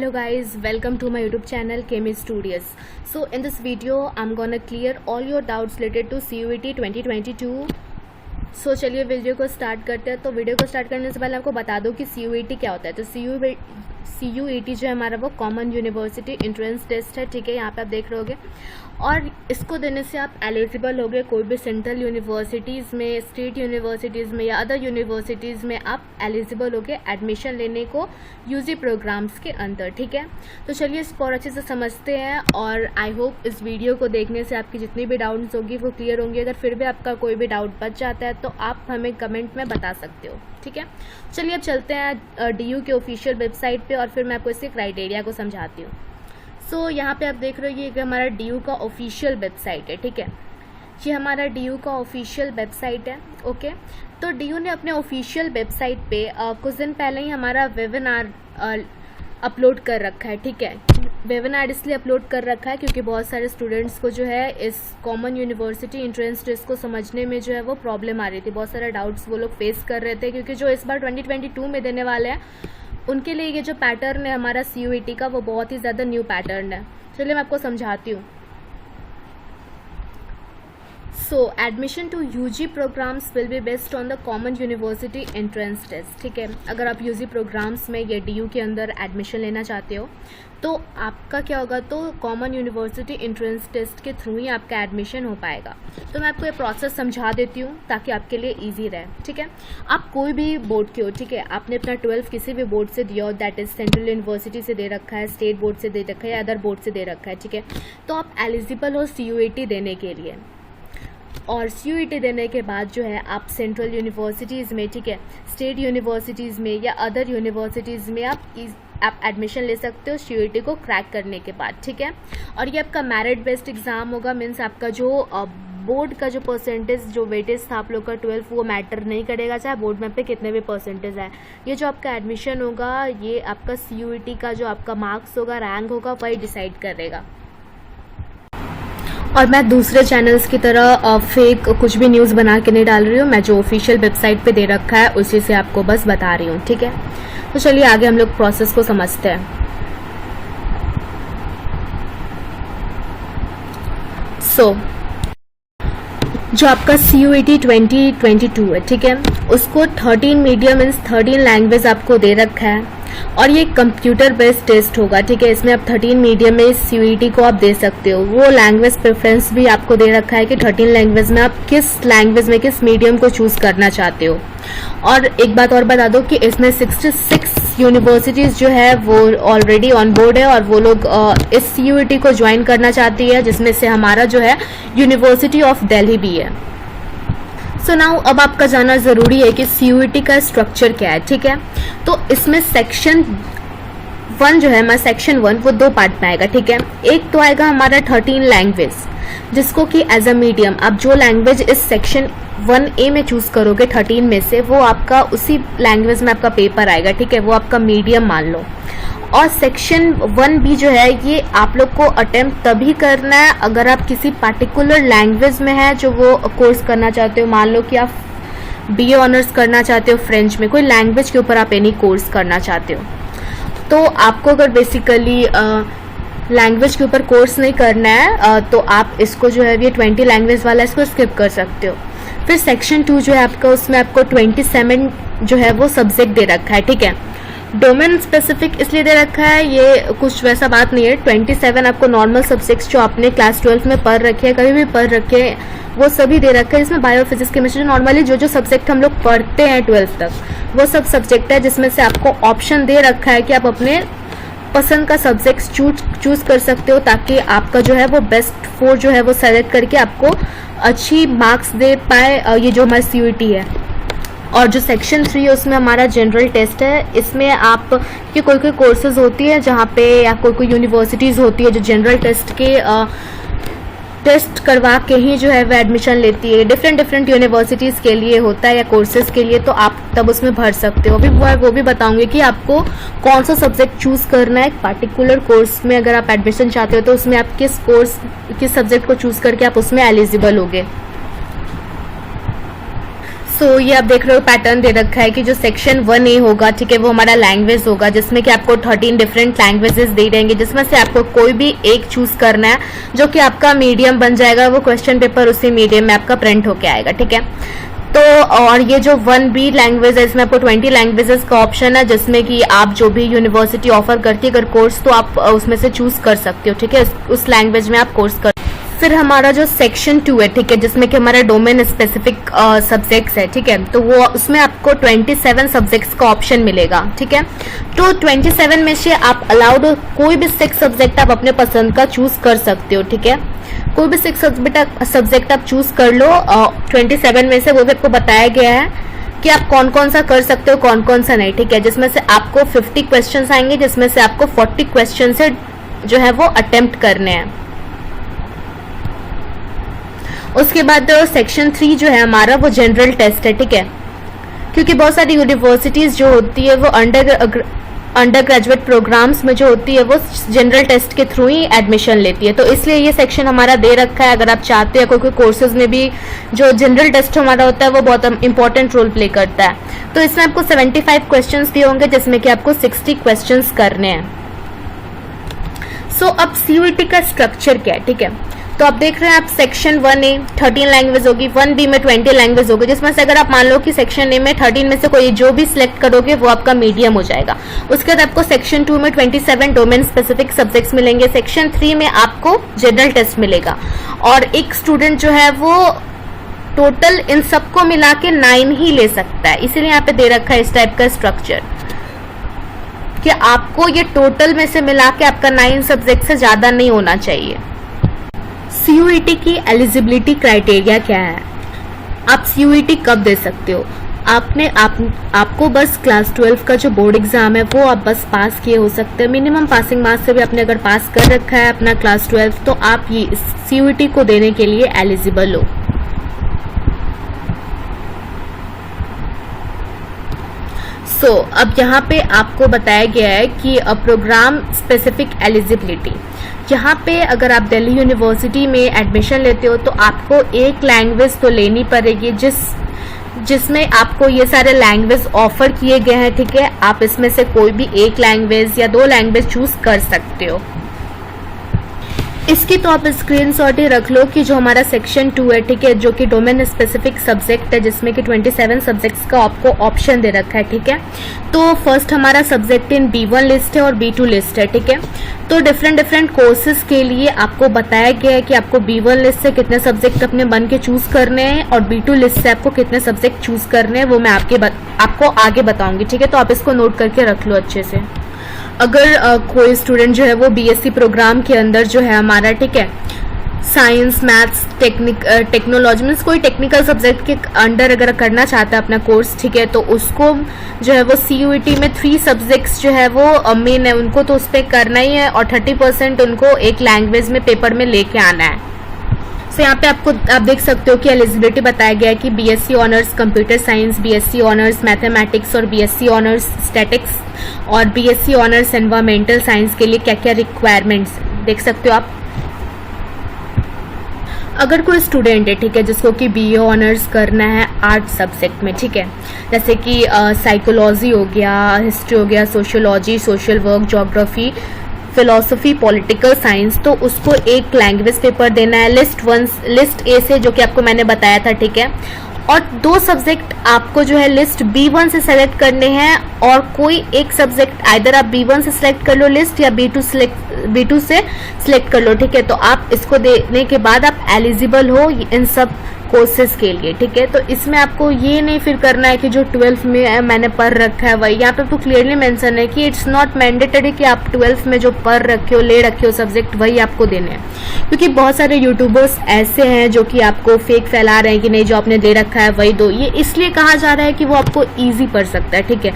Hello guys, welcome to my YouTube channel Chemi Studios. So in this video I'm gonna clear all your doubts related to CUET 2022. सो चलिए video को start करते हैं। तो video को start करने से पहले आपको बता दूं कि CUET क्या होता है। तो CUET जो है हमारा वो कॉमन यूनिवर्सिटी एंट्रेंस टेस्ट है, ठीक है। यहाँ पे आप देख रहे होगे और इसको देने से आप एलिजिबल होगे कोई भी सेंट्रल यूनिवर्सिटीज़ में, स्टेट यूनिवर्सिटीज़ में या अदर यूनिवर्सिटीज़ में आप एलिजिबल होगे एडमिशन लेने को यूजी प्रोग्राम्स के अंदर, ठीक है। तो चलिए इसको और अच्छे से समझते हैं और आई होप इस वीडियो को देखने से आपकी जितनी भी डाउट्स होगी वो क्लियर होंगी। अगर फिर भी आपका कोई भी डाउट बच जाता है तो आप हमें कमेंट में बता सकते हो, ठीक है। चलिए अब चलते हैं DU के ऑफिशियल वेबसाइट पे और फिर मैं आपको इसके क्राइटेरिया को समझाती हूँ। सो यहाँ पे आप देख रहे हो ये हमारा DU का ऑफिशियल वेबसाइट है, ठीक है। ये हमारा DU का ऑफिशियल वेबसाइट है, ओके। तो DU ने अपने ऑफिशियल वेबसाइट पे कुछ दिन पहले ही हमारा वेबिनार अपलोड कर रखा है, ठीक है। वेबिनार इसलिए अपलोड कर रखा है क्योंकि बहुत सारे स्टूडेंट्स को जो है इस कॉमन यूनिवर्सिटी एंट्रेंस टेस्ट को समझने में जो है वो प्रॉब्लम आ रही थी। बहुत सारे डाउट्स वो लोग फेस कर रहे थे क्योंकि जो इस बार 2022 में देने वाले हैं उनके लिए ये जो पैटर्न है हमारा CUET का वो बहुत ही ज़्यादा न्यू पैटर्न है। चलिए मैं आपको समझाती हूँ। So admission to UG programmes will be based on the common university entrance test, ठीक है। अगर आप UG प्रोग्राम्स में या DU के अंदर एडमिशन लेना चाहते हो तो आपका क्या होगा, तो कॉमन यूनिवर्सिटी एंट्रेंस टेस्ट के थ्रू ही आपका एडमिशन हो पाएगा। तो मैं आपको ये प्रोसेस समझा देती हूँ ताकि आपके लिए इजी रहे, ठीक है। आप कोई भी बोर्ड के हो, ठीक है, आपने अपना 12 किसी भी बोर्ड से दिया हो, दैट इज सेंट्रल यूनिवर्सिटी से दे रखा है, स्टेट बोर्ड से दे रखा है या अदर बोर्ड से दे रखा है, ठीक है। तो आप एलिजिबल हो CUET देने के लिए और CUET देने के बाद जो है आप सेंट्रल यूनिवर्सिटीज़ में, ठीक है, स्टेट यूनिवर्सिटीज़ में या अदर यूनिवर्सिटीज़ में आप एडमिशन ले सकते हो CUET को क्रैक करने के बाद, ठीक है। और ये आपका मेरिट बेस्ड एग्ज़ाम होगा, मीन्स आपका जो बोर्ड का जो परसेंटेज, जो वेटेज था आप लोग का 12 वो मैटर नहीं करेगा, चाहे बोर्ड में पे कितने भी परसेंटेज है। ये जो आपका एडमिशन होगा ये आपका CUET का जो आपका मार्क्स होगा, रैंक होगा, वही डिसाइड करेगा। और मैं दूसरे चैनल्स की तरह फेक कुछ भी न्यूज़ बना के नहीं डाल रही हूँ, मैं जो ऑफिशियल वेबसाइट पे दे रखा है उसी से आपको बस बता रही हूँ, ठीक है। तो चलिए आगे हम लोग प्रोसेस को समझते हैं। सो जो आपका CUET 2022 है, ठीक है, उसको 13 मीडियम मीन्स 13 लैंग्वेज आपको दे रखा है और ये कंप्यूटर बेस्ड टेस्ट होगा, ठीक है। इसमें आप 13 मीडियम में इस CUET को आप दे सकते हो। वो लैंग्वेज प्रेफरेंस भी आपको दे रखा है कि 13 लैंग्वेज में आप किस लैंग्वेज में किस मीडियम को चूज करना चाहते हो। और एक बात और बता दो कि इसमें 66 यूनिवर्सिटीज जो है वो ऑलरेडी ऑन बोर्ड है और वो लोग इस CUET को ज्वाइन करना चाहती है, जिसमें से हमारा जो है यूनिवर्सिटी ऑफ दिल्ली भी है। सो नाउ अब आपका जानना जरूरी है कि CUET का स्ट्रक्चर क्या है, ठीक है। तो इसमें सेक्शन 1 जो है हमारा सेक्शन 1 वो 2 पार्ट में आएगा, ठीक है। एक तो आएगा हमारा 13 लैंग्वेज, जिसको कि एज अ मीडियम आप जो लैंग्वेज इस सेक्शन 1A में चूज करोगे 13 में से, वो आपका उसी लैंग्वेज में आपका पेपर आएगा, ठीक है। वो आपका मीडियम मान लो। और सेक्शन 1B जो है ये आप लोग को अटेम्प्ट तभी करना है अगर आप किसी पर्टिकुलर लैंग्वेज में है जो वो कोर्स करना चाहते हो। मान लो कि आप BA ऑनर्स करना चाहते हो फ्रेंच में, कोई लैंग्वेज के ऊपर आप एनी कोर्स करना चाहते हो, तो आपको अगर बेसिकली लैंग्वेज के ऊपर कोर्स नहीं करना है तो आप इसको जो है ये 20 लैंग्वेज वाला इसको स्किप कर सकते हो। फिर सेक्शन 2 जो है आपका, उसमें आपको 27 जो है वो सब्जेक्ट दे रखा है, ठीक है। डोमेन स्पेसिफिक इसलिए दे रखा है, ये कुछ वैसा बात नहीं है। 27 आपको नॉर्मल सब्जेक्ट्स जो आपने क्लास 12 में पढ़ रखे हैं, कभी भी पढ़ रखे हैं, वो सभी दे रखा है। इसमें बायो, फिजिक्स, केमिस्ट्री, नॉर्मली जो सब्जेक्ट हम लोग पढ़ते हैं 12th तक, वो सब सब्जेक्ट है जिसमें से आपको ऑप्शन दे रखा है कि आप अपने पसंद का सब्जेक्ट चूज कर सकते हो ताकि आपका जो है वो बेस्ट 4 जो है वो सेलेक्ट करके आपको अच्छी मार्क्स दे पाए ये जो हमारा CUET है। और जो सेक्शन 3 है उसमें हमारा जनरल टेस्ट है। इसमें आप कि कोई कोर्सेज होती है जहाँ पे या कोई यूनिवर्सिटीज़ होती है जो जनरल टेस्ट के टेस्ट करवा के ही जो है वो एडमिशन लेती है। डिफरेंट यूनिवर्सिटीज़ के लिए होता है या कोर्सेज के लिए, तो आप तब उसमें भर सकते हो। अभी वो भी बताऊंगी कि आपको कौन सा सब्जेक्ट चूज करना है। एक पर्टिकुलर कोर्स में अगर आप एडमिशन चाहते हो तो उसमें आप किस सब्जेक्ट को चूज करके आप उसमें एलिजिबल होगे। ये आप देख रहे हो पैटर्न दे रखा है कि जो सेक्शन 1A होगा, ठीक है, वो हमारा लैंग्वेज होगा, जिसमें कि आपको 13 डिफरेंट लैंग्वेजेस दे रहेंगे, जिसमें से आपको कोई भी एक चूज करना है जो कि आपका मीडियम बन जाएगा। वो क्वेश्चन पेपर उसी मीडियम में आपका प्रिंट होके आएगा, ठीक है। तो और ये जो 1B लैंग्वेज है, इसमें आपको 20 लैंग्वेजेस का ऑप्शन है, जिसमें कि आप जो भी यूनिवर्सिटी ऑफर करती है अगर कोर्स, तो आप उसमें से चूज कर सकते हो, ठीक है, उस लैंग्वेज में आप कोर्स कर। फिर हमारा जो सेक्शन 2 है, ठीक है, जिसमें कि हमारा डोमेन स्पेसिफिक सब्जेक्ट्स है, ठीक है, तो वो उसमें आपको 27 सब्जेक्ट्स का ऑप्शन मिलेगा, ठीक है। तो 27 में से आप अलाउड कोई भी 6 सब्जेक्ट आप अपने पसंद का चूज कर सकते हो, ठीक है, कोई भी 6 सब्जेक्ट आप चूज कर लो 27 में से। वो भी आपको बताया गया है कि आप कौन कौन सा कर सकते हो, कौन कौन सा नहीं, ठीक है, जिसमें से आपको 50 क्वेश्चन आएंगे, जिसमें से आपको 40 क्वेश्चन से जो है वो अटेम्प्ट करने हैं। उसके बाद सेक्शन 3 जो है हमारा वो जनरल टेस्ट है, ठीक है, क्योंकि बहुत सारी यूनिवर्सिटीज जो होती है वो अंडर ग्रेजुएट प्रोग्राम्स में जो होती है वो जनरल टेस्ट के थ्रू ही एडमिशन लेती है, तो इसलिए ये सेक्शन हमारा दे रखा है। अगर आप चाहते हैं कोई कोर्सेज में भी जो जनरल टेस्ट हमारा होता है वो बहुत इंपॉर्टेंट रोल प्ले करता है, तो इसमें आपको 75 क्वेश्चंस दिए होंगे, जिसमें कि आपको 60 क्वेश्चंस करने हैं। अब सीयूईटी का स्ट्रक्चर क्या है, ठीक है, तो आप देख रहे हैं आप सेक्शन 1A 13 लैंग्वेज होगी, 1B में 20 लैंग्वेज होगी, जिसमें से अगर आप मान लो कि सेक्शन A में 13 में से कोई जो भी सिलेक्ट करोगे वो आपका मीडियम हो जाएगा। उसके बाद आपको सेक्शन 2 में 27 डोमेन स्पेसिफिक सब्जेक्ट्स मिलेंगे, सेक्शन 3 में आपको जनरल टेस्ट मिलेगा, और एक स्टूडेंट जो है वो टोटल इन सबको मिला के 9 ही ले सकता है। इसीलिए यहाँ पे दे रखा है इस टाइप का स्ट्रक्चर कि आपको ये टोटल में से मिला के आपका 9 सब्जेक्ट से ज्यादा नहीं होना चाहिए। सीयूईटी की एलिजिबिलिटी क्राइटेरिया क्या है? आप सीयूईटी कब दे सकते हो? आपको बस क्लास 12 का जो बोर्ड एग्जाम है वो आप बस पास किए हो सकते हैं। मिनिमम पासिंग मार्क्स से भी आपने अगर पास कर रखा है अपना क्लास 12 तो आप ये सीयूईटी को देने के लिए एलिजिबल हो। अब यहाँ पे आपको बताया गया है कि प्रोग्राम स्पेसिफिक एलिजिबिलिटी, यहाँ पे अगर आप दिल्ली यूनिवर्सिटी में एडमिशन लेते हो तो आपको एक लैंग्वेज तो लेनी पड़ेगी जिसमें आपको ये सारे लैंग्वेज ऑफर किए गए हैं, ठीक है। आप इसमें से कोई भी एक लैंग्वेज या 2 लैंग्वेज चूज कर सकते हो। इसकी तो आप स्क्रीनशॉट ही रख लो कि जो हमारा सेक्शन 2 है, ठीक है, जो कि डोमेन स्पेसिफिक सब्जेक्ट है, जिसमें कि 27 सब्जेक्ट्स का आपको ऑप्शन दे रखा है, ठीक है। तो फर्स्ट हमारा सब्जेक्ट इन B1 लिस्ट है और B2 लिस्ट है, ठीक है। तो डिफरेंट कोर्सेज के लिए आपको बताया गया है कि आपको B1 लिस्ट से कितने सब्जेक्ट अपने बन के चूज करने हैं और B2 लिस्ट से आपको कितने सब्जेक्ट चूज करने हैं, वो मैं आपको आगे बताऊंगी, ठीक है। तो आप इसको नोट करके रख लो अच्छे से। अगर कोई स्टूडेंट जो है वो बीएससी प्रोग्राम के अंदर जो है हमारा, ठीक है, साइंस, मैथ्स, टेक्नोलॉजी मीन्स कोई टेक्निकल सब्जेक्ट के अंडर अगर करना चाहता है अपना कोर्स, ठीक है, तो उसको जो है वो सीयूईटी में 3 सब्जेक्ट्स जो है वो मेन है, उनको तो उस पर करना ही है और 30% उनको एक लैंग्वेज में पेपर में लेके आना है। यहाँ पे आप देख सकते हो कि एलिजिबिलिटी बताया गया है कि BSc honours computer science, BSc honours mathematics और बीएससी ऑनर्स स्टैटिक्स और बीएससी ऑनर्स एनवायरमेंटल साइंस के लिए क्या क्या रिक्वायरमेंट्स देख सकते हो आप। अगर कोई स्टूडेंट है, ठीक है, जिसको कि बीए ऑनर्स करना है आर्ट सब्जेक्ट में, ठीक है, जैसे कि साइकोलॉजी हो गया, हिस्ट्री हो गया, sociology, social work, geography, philosophy, political science, तो उसको एक लैंग्वेज पेपर देना है लिस्ट ए से, जो कि आपको मैंने बताया था, ठीक है। और 2 सब्जेक्ट आपको जो है लिस्ट B1 से सेलेक्ट करने हैं और कोई एक सब्जेक्ट आइदर आप B1 से सेलेक्ट कर लो लिस्ट या B2 से सिलेक्ट कर लो, ठीक है। तो आप इसको देने के बाद आप एलिजिबल हो इन सब कोर्सेज के लिए, ठीक है। तो इसमें आपको ये नहीं फिर करना है कि जो 12th में मैंने पढ़ रखा है वही, यहाँ पे तो क्लियरली मेंशन है कि इट्स नॉट मैंडेटरी कि आप 12th में जो पढ़ रखे हो, ले रखे हो सब्जेक्ट, वही आपको देने हैं, क्योंकि बहुत सारे यूट्यूबर्स ऐसे हैं जो कि आपको फेक फैला रहे हैं कि नहीं जो आपने दे रखा है वही दो। ये इसलिए कहा जा रहा है कि वो आपको ईजी पढ़ सकता है, ठीक है।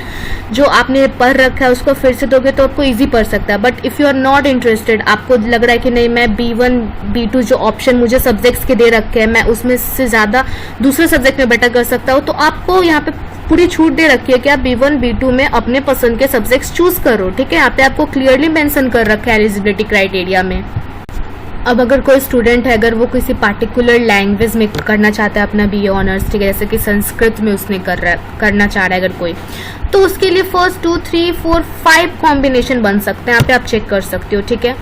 जो आपने पढ़ रखा है उसको फिर से दोगे तो आपको ईजी पढ़ सकता है, but if you are not interested, आपको लग रहा है कि नहीं मैं B1 B2 जो ऑप्शन मुझे सब्जेक्ट्स के दे रखे हैं मैं उसमें से ज्यादा दूसरे सब्जेक्ट में बेटर कर सकता हूँ, तो आपको यहाँ पे पूरी छूट दे रखी है कि आप B1 B2 में अपने पसंद के सब्जेक्ट्स चूज करो, ठीक है। यहाँ पे आपको क्लियरली मेंशन कर रखा है एलिजिबिलिटी क्राइटेरिया में। अब अगर कोई स्टूडेंट है, अगर वो किसी पार्टिकुलर लैंग्वेज में करना चाहता है अपना बीए ऑनर्स, ठीक है, जैसे कि संस्कृत में उसने करना चाह रहा है अगर कोई, तो उसके लिए फर्स्ट 2, 3, 4, 5 कॉम्बिनेशन बन सकते हैं। यहाँ पे आप चेक कर सकते हो, ठीक है।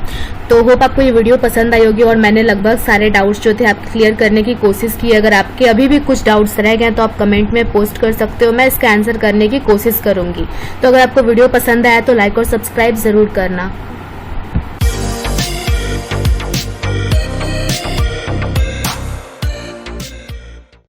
तो होप आपको ये वीडियो पसंद आई होगी और मैंने लगभग सारे डाउट्स जो थे आप क्लियर करने की कोशिश की। अगर आपके अभी भी कुछ डाउट्स रह गए तो आप कमेंट में पोस्ट कर सकते हो, मैं इसका आंसर करने की कोशिश करूंगी। तो अगर आपको वीडियो पसंद आया तो लाइक और सब्सक्राइब जरूर करना।